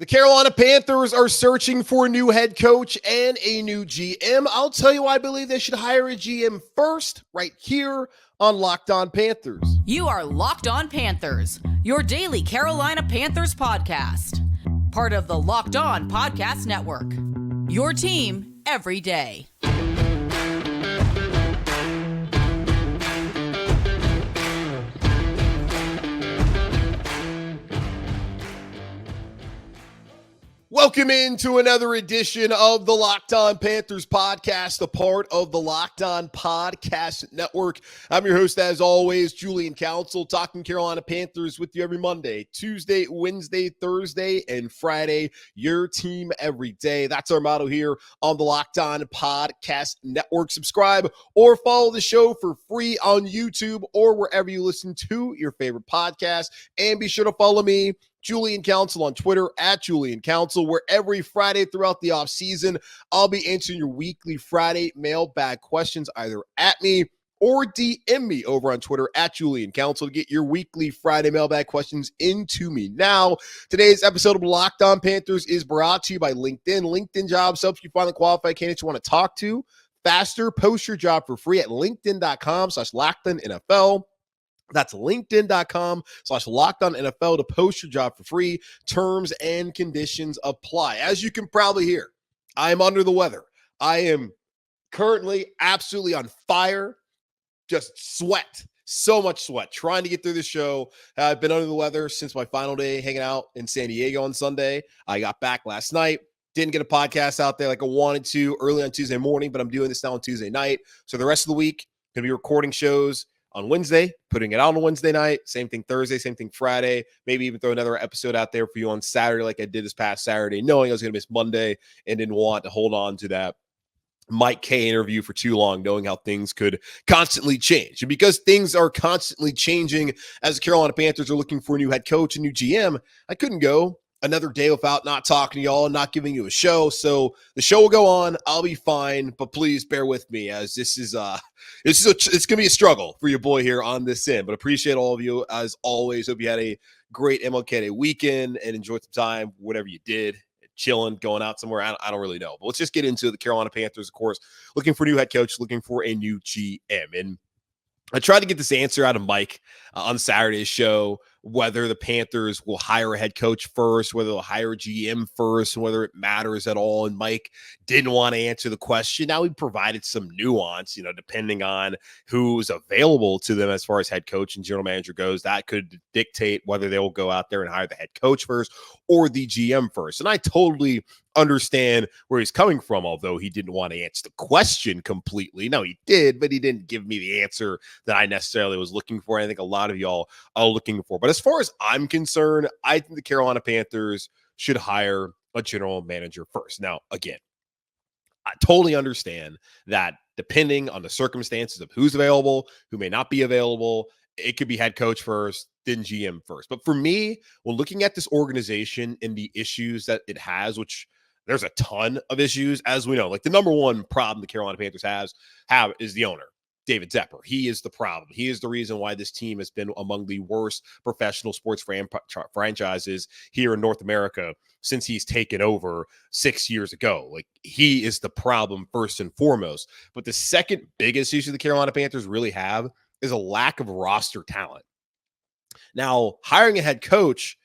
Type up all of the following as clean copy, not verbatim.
The Carolina Panthers are searching for a new head coach and a new GM. I'll tell you why I believe they should hire a GM first, right here on Locked On Panthers. You are Locked On Panthers, your daily Carolina Panthers podcast. Part of the Locked On Podcast Network, your team every day. Welcome into another edition of the Locked On Panthers podcast, a part of the Locked On Podcast Network. I'm your host, as always, Julian Council, talking Carolina Panthers with you every Monday, Tuesday, Wednesday, Thursday, and Friday. Your team every day. That's our motto here on the Locked On Podcast Network. Subscribe or follow the show for free on YouTube or wherever you listen to your favorite podcast. And be sure to follow me, Julian Council, on Twitter at Julian Council, where every Friday throughout the offseason, I'll be answering your weekly Friday mailbag questions either at me or DM me over on Twitter at Julian Council to get your weekly Friday mailbag questions into me. Now, today's episode of Locked On Panthers is brought to you by LinkedIn. LinkedIn Jobs helps you find the qualified candidates you want to talk to faster. Post your job for free at linkedin.com/LockedOnNFL. That's linkedin.com/LockedOnNFL to post your job for free. Terms and conditions apply. As you can probably hear, I am under the weather. I am currently absolutely on fire. Just sweat. So much sweat. Trying to get through the show. I've been under the weather since my final day hanging out in San Diego on Sunday. I got back last night. Didn't get a podcast out there like I wanted to early on Tuesday morning, but I'm doing this now on Tuesday night. So the rest of the week, going to be recording shows on Wednesday, putting it out on Wednesday night, same thing Thursday, same thing Friday, maybe even throw another episode out there for you on Saturday like I did this past Saturday, knowing I was going to miss Monday and didn't want to hold on to that Mike K interview for too long, knowing how things could constantly change. And because things are constantly changing as the Carolina Panthers are looking for a new head coach, a new GM, I couldn't go another day without not talking to y'all and not giving you a show. So the show will go on. I'll be fine, but please bear with me as it's going to be a struggle for your boy here on this end, but appreciate all of you as always. Hope you had a great MLK Day weekend and enjoyed some time, whatever you did, chilling, going out somewhere. I don't really know, but let's just get into the Carolina Panthers, of course, looking for a new head coach, looking for a new GM. And I tried to get this answer out of Mike on Saturday's show, whether the Panthers will hire a head coach first, whether they'll hire a GM first, and whether it matters at all. And Mike didn't want to answer the question. Now he provided some nuance, depending on who's available to them as far as head coach and general manager goes. That could dictate whether they will go out there and hire the head coach first or the GM first. And I totally understand where he's coming from, although he didn't want to answer the question completely. No, he did, but he didn't give me the answer that I necessarily was looking for. I think a lot of y'all are looking for. But as far as I'm concerned, I think the Carolina Panthers should hire a general manager first. Now, again, I totally understand that depending on the circumstances of who's available, who may not be available, it could be head coach first, then GM first. But for me, when looking at this organization and the issues that it has, which there's a ton of issues, as we know, like the number one problem the Carolina Panthers have is the owner, David Tepper. He is the problem. He is the reason why this team has been among the worst professional sports franchises here in North America since he's taken over 6 years ago. Like, he is the problem first and foremost. But the second biggest issue the Carolina Panthers really have is a lack of roster talent. Now, hiring a head coach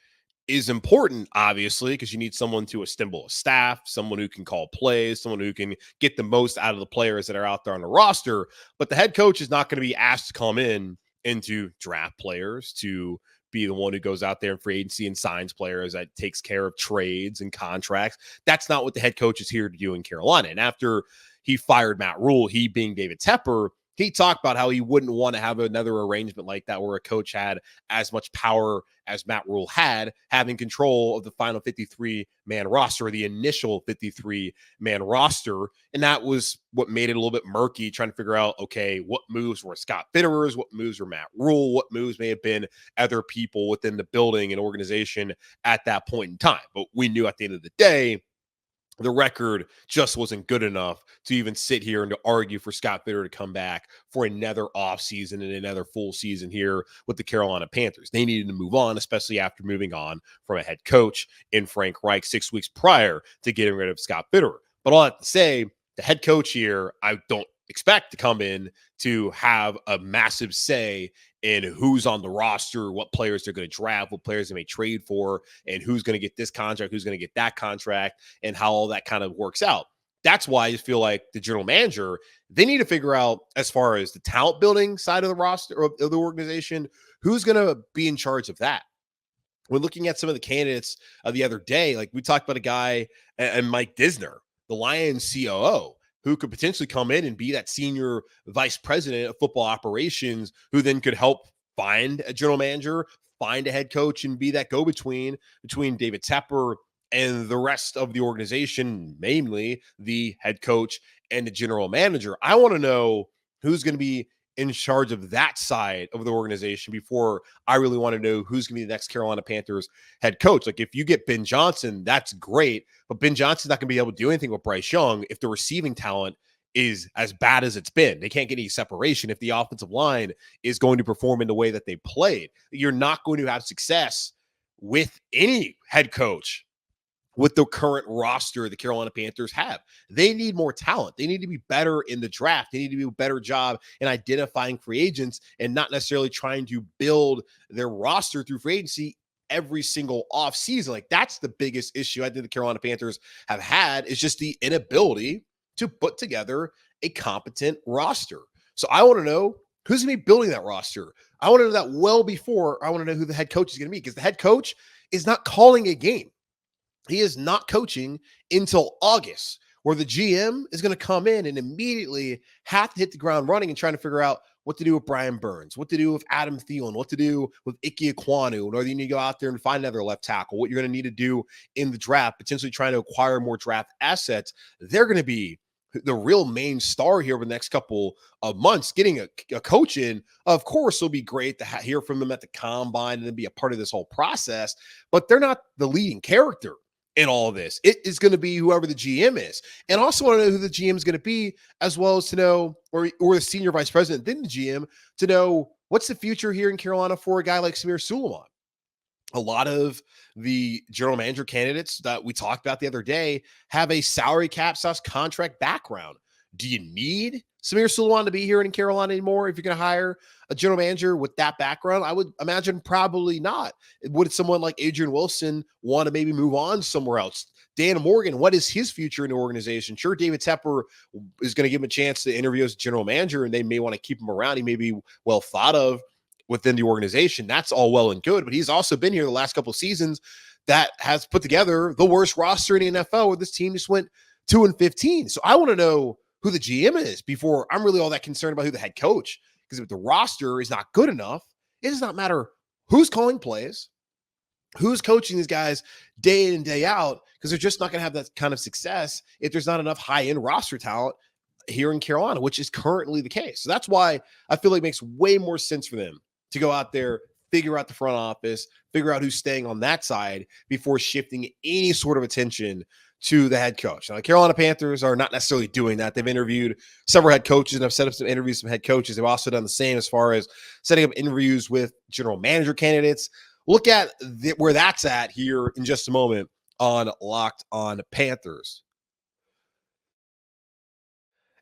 is important, obviously, because you need someone to assemble a staff, someone who can call plays, someone who can get the most out of the players that are out there on the roster. But the head coach is not going to be asked to come in and to draft players, to be the one who goes out there in free agency and signs players, that takes care of trades and contracts. That's not what the head coach is here to do in Carolina. And after he fired Matt Rule, he being David Tepper, he talked about how he wouldn't want to have another arrangement like that where a coach had as much power as Matt Rule had, having control of the final 53-man roster, the initial 53-man roster. And that was what made it a little bit murky, trying to figure out, okay, what moves were Scott Fitterer's, what moves were Matt Rule, what moves may have been other people within the building and organization at that point in time. But we knew at the end of the day, the record just wasn't good enough to even sit here and to argue for Scott Bitter to come back for another offseason and another full season here with the Carolina Panthers. They needed to move on, especially after moving on from a head coach in Frank Reich 6 weeks prior to getting rid of Scott Bitter. But all I have to say, the head coach here, I don't expect to come in to have a massive say in who's on the roster, what players they're going to draft, what players they may trade for, and who's going to get this contract, who's going to get that contract, and how all that kind of works out. That's why I just feel like the general manager, they need to figure out, as far as the talent building side of the roster of the organization, who's going to be in charge of that. When looking at some of the candidates of the other day, like we talked about a guy and Mike Disner, the Lions COO, who could potentially come in and be that senior vice president of football operations, who then could help find a general manager, find a head coach, and be that go-between between David Tepper and the rest of the organization, mainly the head coach and the general manager. I want to know who's going to be in charge of that side of the organization before I really want to know who's going to be the next Carolina Panthers head coach. Like if you get Ben Johnson, that's great, but Ben Johnson's not going to be able to do anything with Bryce Young if the receiving talent is as bad as it's been. They can't get any separation if the offensive line is going to perform in the way that they played. You're not going to have success with any head coach with the current roster the Carolina Panthers have. They need more talent. They need to be better in the draft. They need to do a better job in identifying free agents and not necessarily trying to build their roster through free agency every single offseason. Like that's the biggest issue I think the Carolina Panthers have had, is just the inability to put together a competent roster. So I want to know who's going to be building that roster. I want to know that well before I want to know who the head coach is going to be, because the head coach is not calling a game. He is not coaching until August, where the GM is going to come in and immediately have to hit the ground running and trying to figure out what to do with Brian Burns, what to do with Adam Thielen, what to do with Ike Ekwonu, or you need to go out there and find another left tackle, what you're going to need to do in the draft, potentially trying to acquire more draft assets. They're going to be the real main star here over the next couple of months. Getting a coach in, of course, will be great to hear from them at the combine and then be a part of this whole process, but they're not the leading character in all of this. It is going to be whoever the GM is. And also want to know who the GM is going to be, as well as to know, or the senior vice president, then the GM, to know what's the future here in Carolina for a guy like Samir Suleiman. A lot of the general manager candidates that we talked about the other day have a salary cap / contract background. Do you need Samir Suleiman to be here in Carolina anymore if you're going to hire a general manager with that background? I would imagine probably not. Would someone like Adrian Wilson want to maybe move on somewhere else? Dan Morgan, what is his future in the organization? Sure, David Tepper is going to give him a chance to interview as general manager, and they may want to keep him around. He may be well thought of within the organization. That's all well and good, but he's also been here the last couple of seasons that has put together the worst roster in the NFL, where this team just went 2-15. So I want to know who the GM is before I'm really all that concerned about who the head coach, because if the roster is not good enough, it does not matter who's calling plays, who's coaching these guys day in and day out, because they're just not going to have that kind of success if there's not enough high-end roster talent here in Carolina, which is currently the case. So that's why I feel like it makes way more sense for them to go out there, figure out the front office, figure out who's staying on that side before shifting any sort of attention to the head coach. Now, the Carolina Panthers are not necessarily doing that. They've interviewed several head coaches and have set up some interviews with some head coaches. They've also done the same as far as setting up interviews with general manager candidates. Look at where that's at here in just a moment on Locked On Panthers.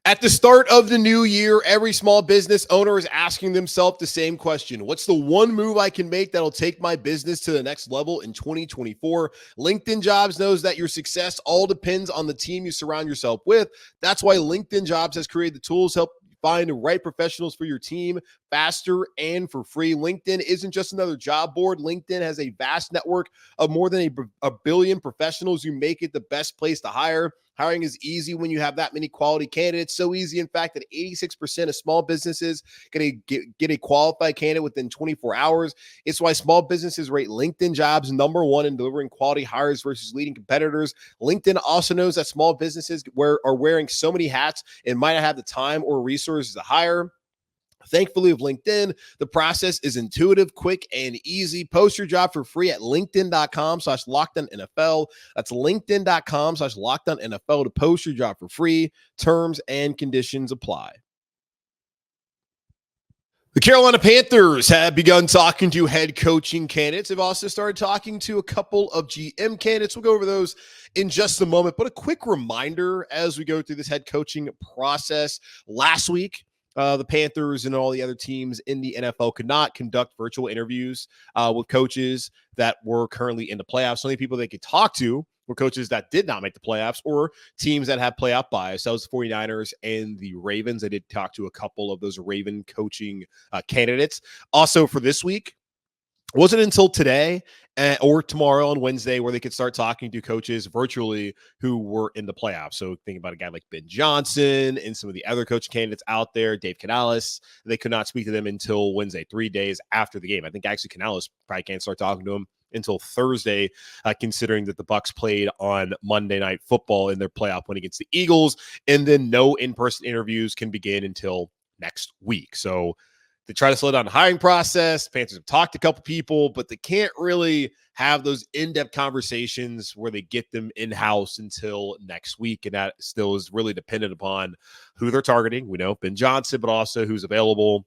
At the start of the new year, every small business owner is asking themselves the same question. What's the one move I can make that'll take my business to the next level in 2024? LinkedIn Jobs knows that your success all depends on the team you surround yourself with. That's why LinkedIn Jobs has created the tools to help find the right professionals for your team faster and for free. LinkedIn isn't just another job board. LinkedIn has a vast network of more than a billion professionals who make it the best place to hire. Hiring is easy when you have that many quality candidates. So easy, in fact, that 86% of small businesses get a qualified candidate within 24 hours. It's why small businesses rate LinkedIn Jobs #1 in delivering quality hires versus leading competitors. LinkedIn also knows that small businesses are wearing so many hats and might not have the time or resources to hire. Thankfully, with LinkedIn, the process is intuitive, quick, and easy. Post your job for free at linkedin.com/LockedOnNFL. That's linkedin.com/LockedOnNFL to post your job for free. Terms and conditions apply. The Carolina Panthers have begun talking to head coaching candidates. They've also started talking to a couple of GM candidates. We'll go over those in just a moment. But a quick reminder as we go through this head coaching process. Last week, the Panthers and all the other teams in the NFL could not conduct virtual interviews with coaches that were currently in the playoffs. The only people they could talk to were coaches that did not make the playoffs or teams that have playoff bias. That was the 49ers and the Ravens. I did talk to a couple of those Raven coaching candidates. Also for this week, wasn't until today or tomorrow on Wednesday where they could start talking to coaches virtually who were in the playoffs. So think about a guy like Ben Johnson and some of the other coach candidates out there, Dave Canales. They could not speak to them until Wednesday, 3 days after the game. I think actually Canales probably can't start talking to him until Thursday, considering that the Bucs played on Monday Night Football in their playoff win against the Eagles, and then no in-person interviews can begin until next week. So they try to slow down the hiring process. Panthers have talked to a couple people, but they can't really have those in-depth conversations where they get them in-house until next week, and that still is really dependent upon who they're targeting. We know Ben Johnson, but also who's available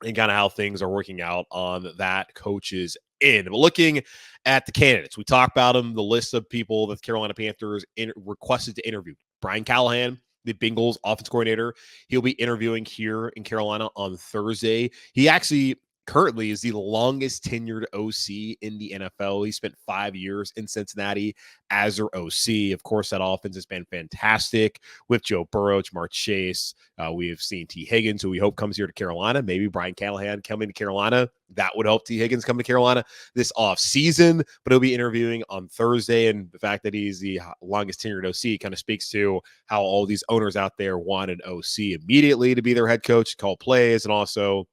and kind of how things are working out on that coach's end. But looking at the candidates, we talked about them, the list of people that the Carolina Panthers requested to interview. Brian Callahan, the Bengals offense coordinator, he'll be interviewing here in Carolina on Thursday. He actually currently is the longest tenured OC in the NFL. He spent 5 years in Cincinnati as their OC. Of course, that offense has been fantastic with Joe Burrow, Jamar Chase. We have seen T. Higgins, who we hope comes here to Carolina. Maybe Brian Callahan coming to Carolina. That would help T. Higgins come to Carolina this offseason, but he'll be interviewing on Thursday. And the fact that he's the longest tenured OC kind of speaks to how all these owners out there want an OC immediately to be their head coach, call plays, and also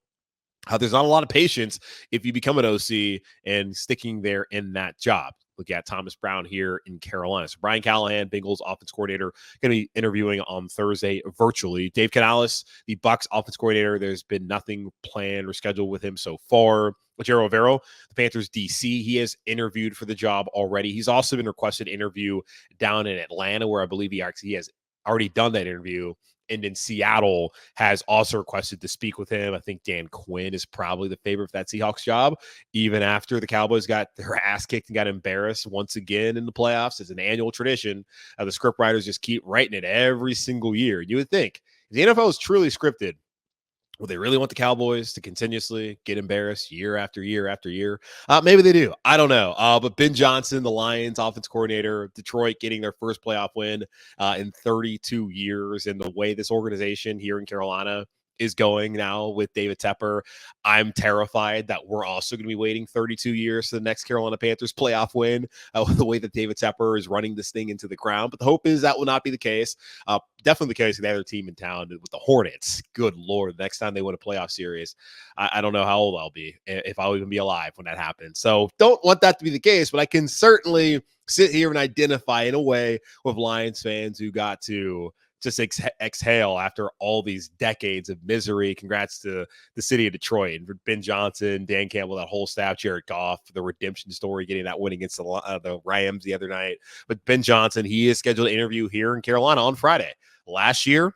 there's not a lot of patience if you become an OC and sticking there in that job. Look at Thomas Brown here in Carolina. So Brian Callahan, Bengals offense coordinator, going to be interviewing on Thursday virtually. Dave Canales, the Bucs offense coordinator, there's been nothing planned or scheduled with him so far. Ojero Rivero, the Panthers DC, he has interviewed for the job already. He's also been requested to interview down in Atlanta, where I believe he has already done that interview. And in Seattle has also requested to speak with him. I think Dan Quinn is probably the favorite for that Seahawks job, even after the Cowboys got their ass kicked and got embarrassed once again in the playoffs. It's an annual tradition. The script writers just keep writing it every single year. You would think if the NFL is truly scripted, will they really want the Cowboys to continuously get embarrassed year after year after year? Maybe they do. I don't know. But Ben Johnson, the Lions offense coordinator, Detroit getting their first playoff win in 32 years. And the way this organization here in Carolina is going now with David Tepper, I'm terrified that we're also going to be waiting 32 years for the next Carolina Panthers playoff win with the way that David Tepper is running this thing into the ground. But the hope is that will not be the case. Definitely the case with the other team in town with the Hornets. Good Lord, the next time they win a playoff series, I don't know how old I'll be, if I'll even be alive when that happens. So don't want that to be the case, but I can certainly sit here and identify in a way with Lions fans who got to just exhale after all these decades of misery. Congrats to the city of Detroit and Ben Johnson, Dan Campbell, that whole staff, Jared Goff, the redemption story, getting that win against the Rams the other night. But Ben Johnson, he is scheduled to interview here in Carolina on Friday. Last year,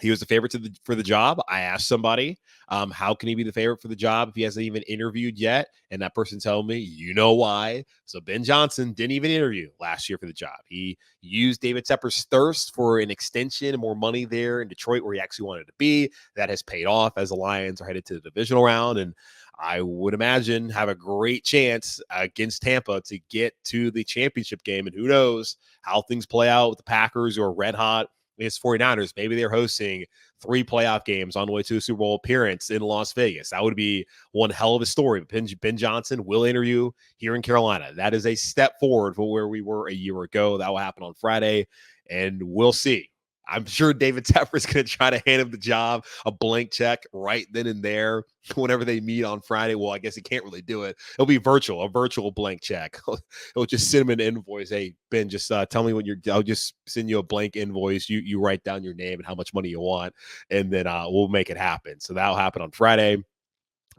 he was the favorite for the job. I asked somebody, how can he be the favorite for the job if he hasn't even interviewed yet? And that person told me, you know why. So Ben Johnson didn't even interview last year for the job. He used David Tepper's thirst for an extension and more money there in Detroit where he actually wanted to be. That has paid off as the Lions are headed to the divisional round. And I would imagine have a great chance against Tampa to get to the championship game. And who knows how things play out with the Packers, who are red hot against 49ers. Maybe they're hosting 3 playoff games on the way to a Super Bowl appearance in Las Vegas. That would be one hell of a story. Ben Johnson will interview here in Carolina. That is a step forward from where we were a year ago. That will happen on Friday, and we'll see I'm sure David Tepper is going to try to hand him the job, a blank check right then and there whenever they meet on Friday. Well, I guess he can't really do it. It'll be a virtual blank check. He'll just send him an invoice. Hey, Ben, just tell me what I'll just send you a blank invoice. You write down your name and how much money you want, and then we'll make it happen. So that'll happen on Friday.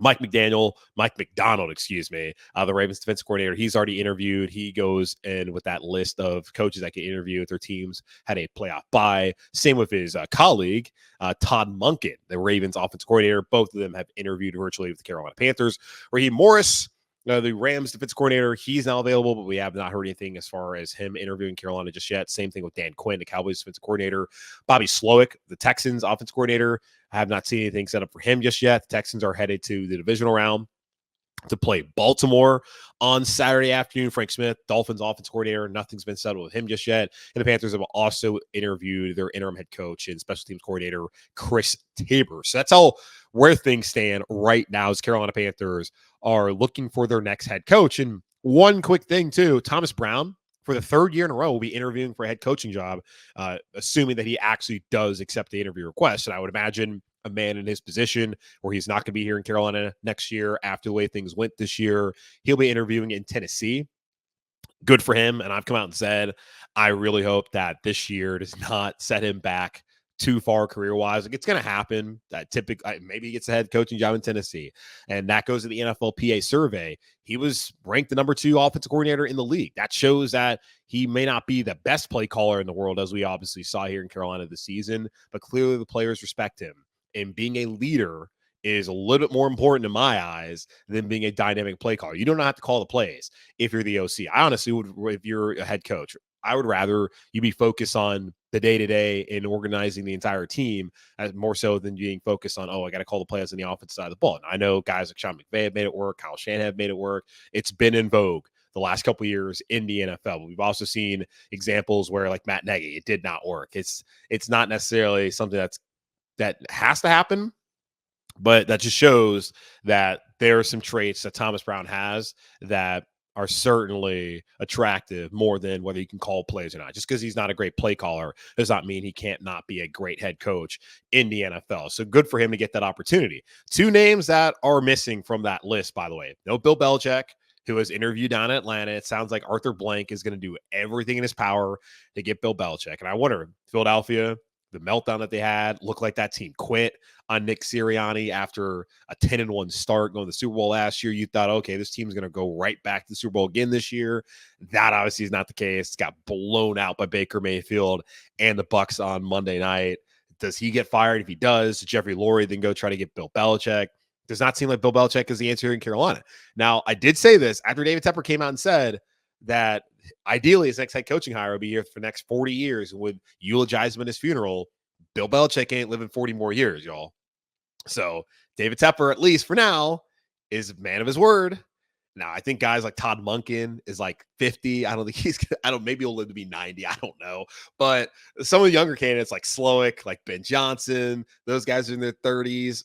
Mike McDonald, the Ravens defensive coordinator, he's already interviewed. He goes in with that list of coaches that can interview if their teams had a playoff bye. Same with his colleague, Todd Monken, the Ravens offensive coordinator. Both of them have interviewed virtually with the Carolina Panthers. Raheem Morris, the Rams defensive coordinator, he's now available, but we have not heard anything as far as him interviewing Carolina just yet. Same thing with Dan Quinn, the Cowboys defensive coordinator. Bobby Slowick, the Texans offensive coordinator. I have not seen anything set up for him just yet. The Texans are headed to the divisional round to play Baltimore on Saturday afternoon. Frank Smith, Dolphins offense coordinator, nothing's been settled with him just yet. And the Panthers have also interviewed their interim head coach and special teams coordinator, Chris Tabor. So that's all where things stand right now as Carolina Panthers are looking for their next head coach. And one quick thing too, Thomas Brown, for the third year in a row, will be interviewing for a head coaching job, assuming that he actually does accept the interview request. And I would imagine a man in his position where he's not going to be here in Carolina next year after the way things went this year, he'll be interviewing in Tennessee. Good for him. And I've come out and said, I really hope that this year does not set him back too far career-wise. Like, it's going to happen. That typically, maybe he gets a head coaching job in Tennessee, and that goes to the NFLPA survey. He was ranked the number 2 offensive coordinator in the league. That shows that he may not be the best play caller in the world, as we obviously saw here in Carolina this season, but clearly the players respect him. And being a leader is a little bit more important in my eyes than being a dynamic play caller. You don't have to call the plays if you're the OC. I honestly would, if you're a head coach, I would rather you be focused on the day-to-day and organizing the entire team as more so than being focused on, I got to call the plays on the offensive side of the ball. And I know guys like Sean McVay have made it work. Kyle Shanahan have made it work. It's been in vogue the last couple of years in the NFL. But we've also seen examples where, like Matt Nagy, it did not work. It's not necessarily something that has to happen, but that just shows that there are some traits that Thomas Brown has that are certainly attractive more than whether you can call plays or not. Just because he's not a great play caller does not mean he can't not be a great head coach in the NFL. So good for him to get that opportunity. 2 names that are missing from that list, by the way. No Bill Belichick, who was interviewed down in Atlanta. It sounds like Arthur Blank is going to do everything in his power to get Bill Belichick. And I wonder, Philadelphia, the meltdown that they had, looked like that team quit on Nick Sirianni after a 10-1 start going to the Super Bowl last year. You thought, okay, this team's going to go right back to the Super Bowl again this year. That obviously is not the case. It's got blown out by Baker Mayfield and the Bucs on Monday night. Does he get fired? If he does, Jeffrey Lurie then go try to get Bill Belichick? Does not seem like Bill Belichick is the answer in Carolina. Now, I did say this after David Tepper came out and said that ideally his next head coaching hire will be here for the next 40 years and would eulogize him at his funeral. Bill Belichick ain't living 40 more years, y'all. So David Tepper, at least for now, is a man of his word. Now, I think guys like Todd Monken is like 50. I don't think maybe he'll live to be 90. I don't know. But some of the younger candidates like Slowick, like Ben Johnson, those guys are in their 30s.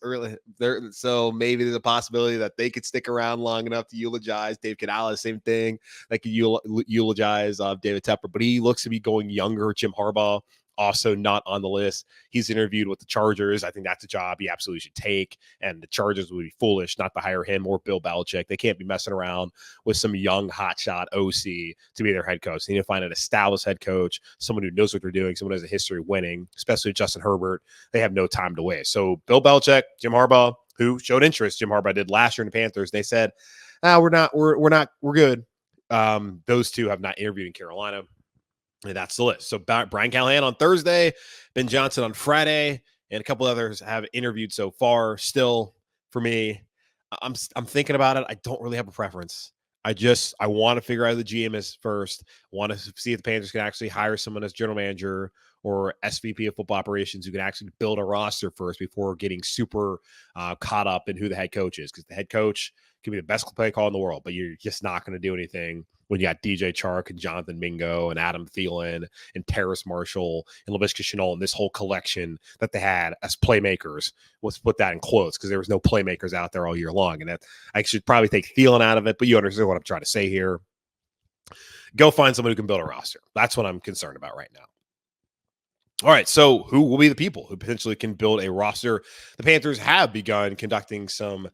So maybe there's a possibility that they could stick around long enough to eulogize. Dave Canales, same thing. They could eulogize David Tepper. But he looks to be going younger. Jim Harbaugh, also not on the list. He's interviewed with the Chargers. I think that's a job he absolutely should take. And the Chargers would be foolish not to hire him or Bill Belichick. They can't be messing around with some young hotshot OC to be their head coach. They need to find an established head coach, someone who knows what they're doing, someone who has a history of winning, especially Justin Herbert. They have no time to waste. So Bill Belichick, Jim Harbaugh, who showed interest, Jim Harbaugh did last year in the Panthers. They said, we're good. Those two have not interviewed in Carolina. And that's the list. So Brian Callahan on Thursday, Ben Johnson on Friday, and a couple others have interviewed so far. Still, for me, I'm thinking about it. I don't really have a preference. I want to figure out who the GM is first. I want to see if the Panthers can actually hire someone as general manager or SVP of football operations who can actually build a roster first before getting super caught up in who the head coach is. Because the head coach can be the best play call in the world, but you're just not going to do anything when you got DJ Chark and Jonathan Mingo and Adam Thielen and Terrace Marshall and Laviska Shenault and this whole collection that they had as playmakers. Let's put that in quotes because there was no playmakers out there all year long. And that I should probably take Thielen out of it, but you understand what I'm trying to say here. Go find someone who can build a roster. That's what I'm concerned about right now. All right, so who will be the people who potentially can build a roster? The Panthers have begun conducting some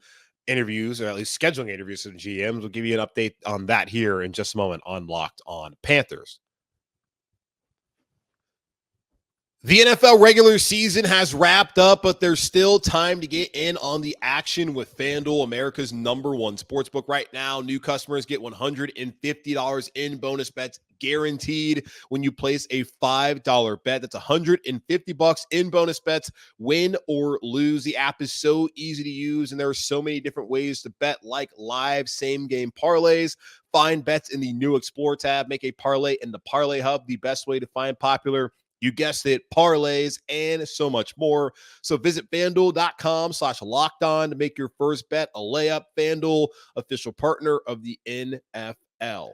interviews, or at least scheduling interviews with GMs. We'll give you an update on that here in just a moment on Locked On Panthers. The NFL regular season has wrapped up, but there's still time to get in on the action with FanDuel, America's #1 sportsbook. Right now, new customers get $150 in bonus bets guaranteed when you place a $5 bet. That's $150 in bonus bets, win or lose. The app is so easy to use, and there are so many different ways to bet, like live same-game parlays. Find bets in the new Explore tab. Make a parlay in the Parlay Hub, the best way to find popular, you guessed it, parlays, and so much more. So visit FanDuel.com/lockedon to make your first bet a layup. FanDuel, official partner of the NFL.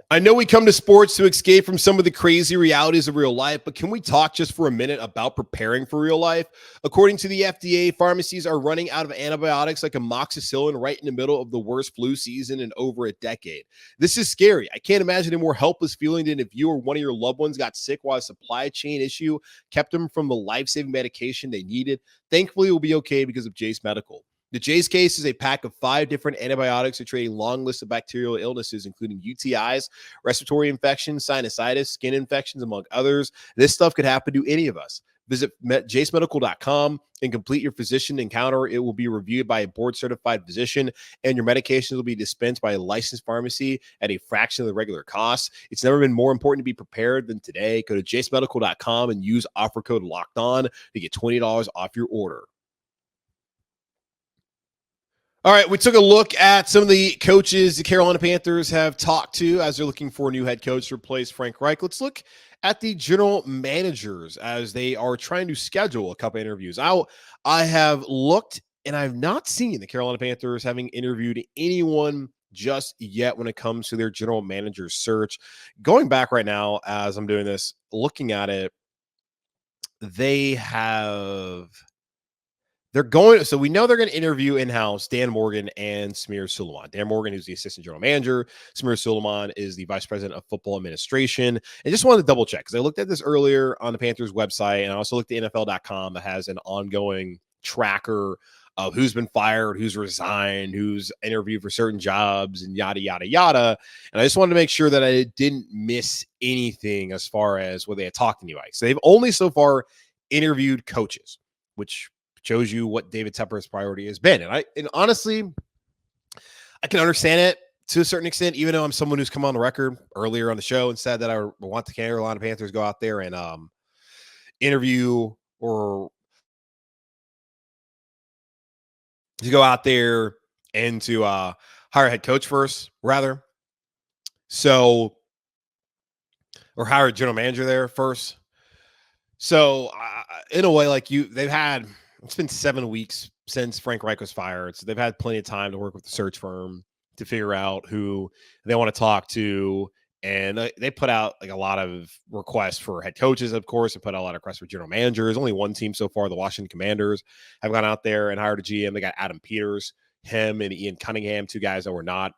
I know we come to sports to escape from some of the crazy realities of real life, but can we talk just for a minute about preparing for real life? According to the FDA, pharmacies are running out of antibiotics like amoxicillin right in the middle of the worst flu season in over a decade. This is scary. I can't imagine a more helpless feeling than if you or one of your loved ones got sick while a supply chain issue kept them from the life-saving medication they needed. Thankfully, it will be okay because of Jase Medical. The Jase case is a pack of 5 different antibiotics to treat a long list of bacterial illnesses, including UTIs, respiratory infections, sinusitis, skin infections, among others. This stuff could happen to any of us. Visit jasemedical.com and complete your physician encounter. It will be reviewed by a board-certified physician, and your medications will be dispensed by a licensed pharmacy at a fraction of the regular cost. It's never been more important to be prepared than today. Go to jasemedical.com and use offer code LOCKEDON to get $20 off your order. All right, we took a look at some of the coaches the Carolina Panthers have talked to as they're looking for a new head coach to replace Frank Reich. Let's look at the general managers as they are trying to schedule a couple interviews. I have looked, and I've not seen the Carolina Panthers having interviewed anyone just yet when it comes to their general manager search. Going back right now as I'm doing this, looking at it, so we know they're going to interview in-house Dan Morgan and Samir Suleiman. Dan Morgan, who's the assistant general manager. Samir Suleiman is the vice president of football administration. And just wanted to double check because I looked at this earlier on the Panthers website, and I also looked at NFL.com that has an ongoing tracker of who's been fired, who's resigned, who's interviewed for certain jobs, and yada, yada, yada. And I just wanted to make sure that I didn't miss anything as far as what they had talked to anybody. So they've only so far interviewed coaches, which shows you what David Tepper's priority has been. And honestly, I can understand it to a certain extent, even though I'm someone who's come on the record earlier on the show and said that I want the Carolina Panthers to go out there and interview or to go out there and to hire a head coach first, rather. So, or hire a general manager there first. So, in a way, it's been 7 weeks since Frank Reich was fired. So they've had plenty of time to work with the search firm to figure out who they want to talk to. And they put out like a lot of requests for head coaches, of course. They put out a lot of requests for general managers. Only one team so far, the Washington Commanders, have gone out there and hired a GM. They got Adam Peters, him and Ian Cunningham, 2 guys that were not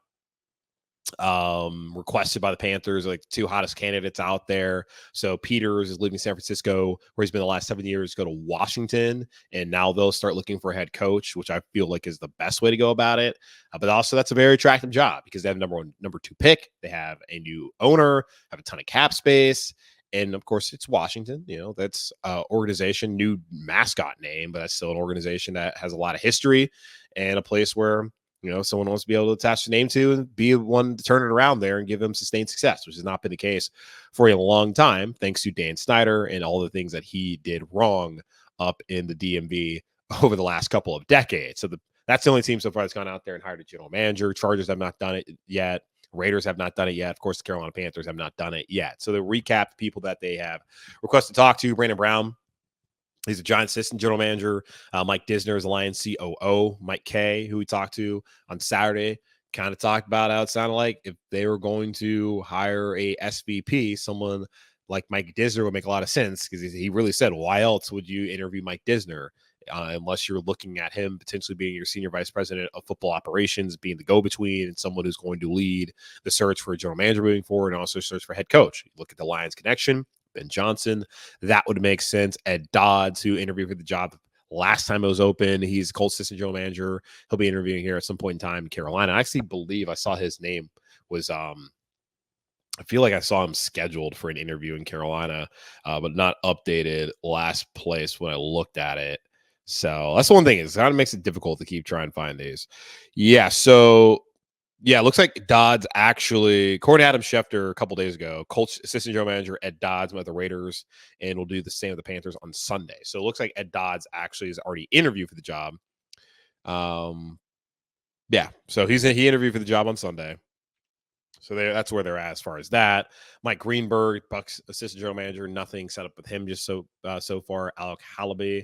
requested by the Panthers, like 2 hottest candidates out there. So Peters is leaving San Francisco, where he's been the last 7 years, go to Washington, and now they'll start looking for a head coach, which I feel like is the best way to go about it. But also that's a very attractive job because they have number 2 pick. They have a new owner, have a ton of cap space. And of course, it's Washington. That's organization, new mascot name, but that's still an organization that has a lot of history and a place where someone wants to be able to attach the name to and be one to turn it around there and give them sustained success, which has not been the case for a long time, thanks to Dan Snyder and all the things that he did wrong up in the DMV over the last couple of decades. So that's the only team so far that's gone out there and hired a general manager. Chargers have not done it yet. Raiders have not done it yet. Of course, the Carolina Panthers have not done it yet. So to recap the people that they have requested to talk to: Brandon Brown, he's a Giants assistant general manager. Mike Disner is the Lions COO. Mike Kay, who we talked to on Saturday, kind of talked about how it sounded like if they were going to hire a SVP, someone like Mike Disner would make a lot of sense, because he really said, why else would you interview Mike Disner unless you're looking at him potentially being your senior vice president of football operations, being the go-between, and someone who's going to lead the search for a general manager moving forward and also search for head coach. You look at the Lions connection. Ben Johnson. That would make sense. Ed Dodds, who interviewed for the job last time it was open. He's Colts assistant general manager. He'll be interviewing here at some point in time in Carolina. I actually believe I saw his name was I feel like I saw him scheduled for an interview in Carolina, but not updated last place when I looked at it. So that's the one thing, is it kind of makes it difficult to keep trying to find these. Yeah. So yeah, it looks like Dodds actually, according to Adam Schefter a couple days ago, Colts assistant general manager Ed Dodds met the Raiders and will do the same with the Panthers on Sunday. So it looks like Ed Dodds actually is already interviewed for the job. Yeah. So he interviewed for the job on Sunday. So that's where they're at as far as that. Mike Greenberg, Bucs assistant general manager, nothing set up with him just so far. Alec Hallaby,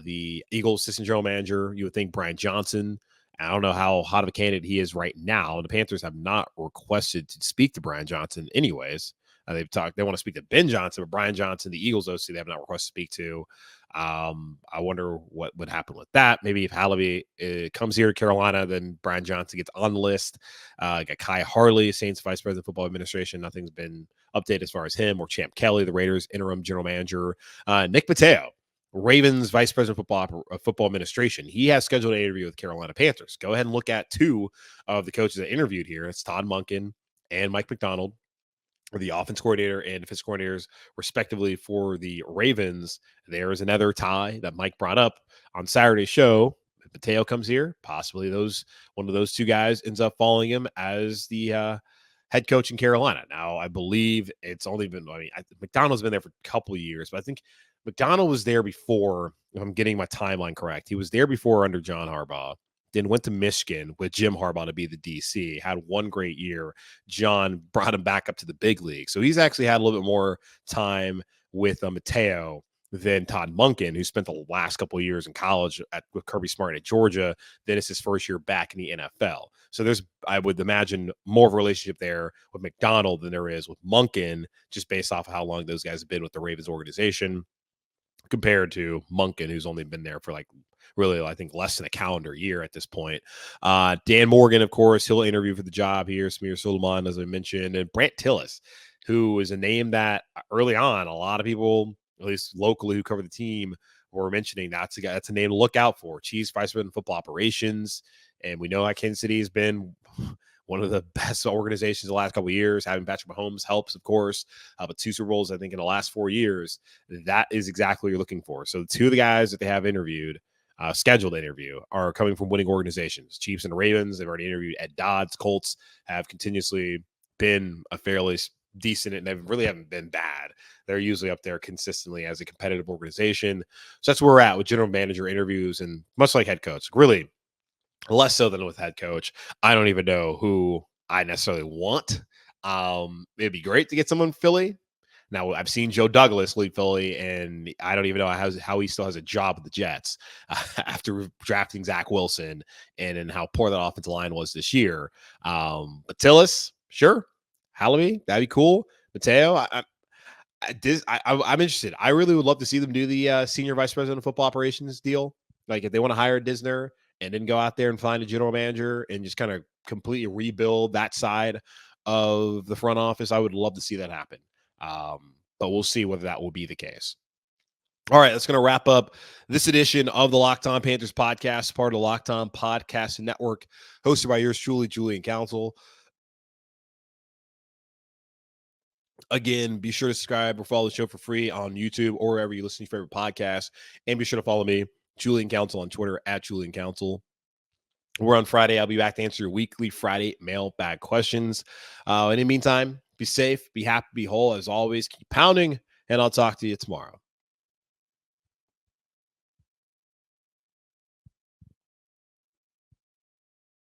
the Eagles assistant general manager. You would think Brian Johnson. I don't know how hot of a candidate he is right now. The Panthers have not requested to speak to Brian Johnson anyways. They want to speak to Ben Johnson, but Brian Johnson, the Eagles OC, they have not requested to speak to. I wonder what would happen with that. Maybe if Hallaby comes here to Carolina, then Brian Johnson gets on the list. Got Kai Harley, Saints Vice President of Football Administration. Nothing's been updated as far as him, or Champ Kelly, the Raiders interim general manager. Nick Mateo, Ravens Vice President of Football Administration. He has scheduled an interview with Carolina Panthers. Go ahead and look at two of the coaches that interviewed here. It's Todd Monken and Mike McDonald, the offense coordinator and defensive coordinators, respectively, for the Ravens. There is another tie that Mike brought up on Saturday's show. If Mateo comes here, possibly one of those two guys ends up following him as the head coach in Carolina. Now, I believe it's only been, McDonald's been there for a couple of years, but I think McDonald was there before, if I'm getting my timeline correct. He was there before under John Harbaugh. Then went to Michigan with Jim Harbaugh to be the DC, had one great year. John brought him back up to the big league. So he's actually had a little bit more time with Mateo than Todd Monken, who spent the last couple of years in college with Kirby Smart at Georgia. Then it's his first year back in the NFL. So there's, I would imagine, more of a relationship there with McDonald than there is with Monken, just based off of how long those guys have been with the Ravens organization, compared to Monken, who's only been there for really, I think, less than a calendar year at this point. Dan Morgan, of course, he'll interview for the job here. Samir Suleiman, as I mentioned, and Brant Tillis, who is a name that early on, a lot of people, at least locally who cover the team, were mentioning that's a name to look out for. Chiefs Vice President of Football Operations. And we know that Kansas City has been one of the best organizations the last couple of years. Having Patrick Mahomes helps, of course, but 2 Super Bowls, I think, in the last 4 years. That is exactly what you're looking for. So the 2 of the guys that they have interviewed, scheduled interview, are coming from winning organizations. Chiefs and Ravens, they've already interviewed Ed Dodds. Colts have continuously been a fairly decent, and they really haven't been bad. They're usually up there consistently as a competitive organization. So that's where we're at with general manager interviews, and much like head coach, really less so than with head coach. I don't even know who I necessarily want. It'd be great to get someone from Philly. Now, I've seen Joe Douglas leave Philly, and I don't even know how he still has a job with the Jets after drafting Zach Wilson and how poor that offensive line was this year. But Tillis, sure. Hallaby, that'd be cool. Mateo, I'm interested. I really would love to see them do the senior vice president of football operations deal. Like, if they want to hire a Disner and then go out there and find a general manager and just kind of completely rebuild that side of the front office, I would love to see that happen. But we'll see whether that will be the case. All right, that's going to wrap up this edition of the Locked On Panthers podcast, part of the Locked On Podcast Network, hosted by yours truly, Julian Council. Again, be sure to subscribe or follow the show for free on YouTube or wherever you listen to your favorite podcast. And be sure to follow me, Julian Council, on Twitter at Julian Council. We're on Friday. I'll be back to answer your weekly Friday mailbag questions. In the meantime, be safe, be happy, be whole. As always, keep pounding, and I'll talk to you tomorrow.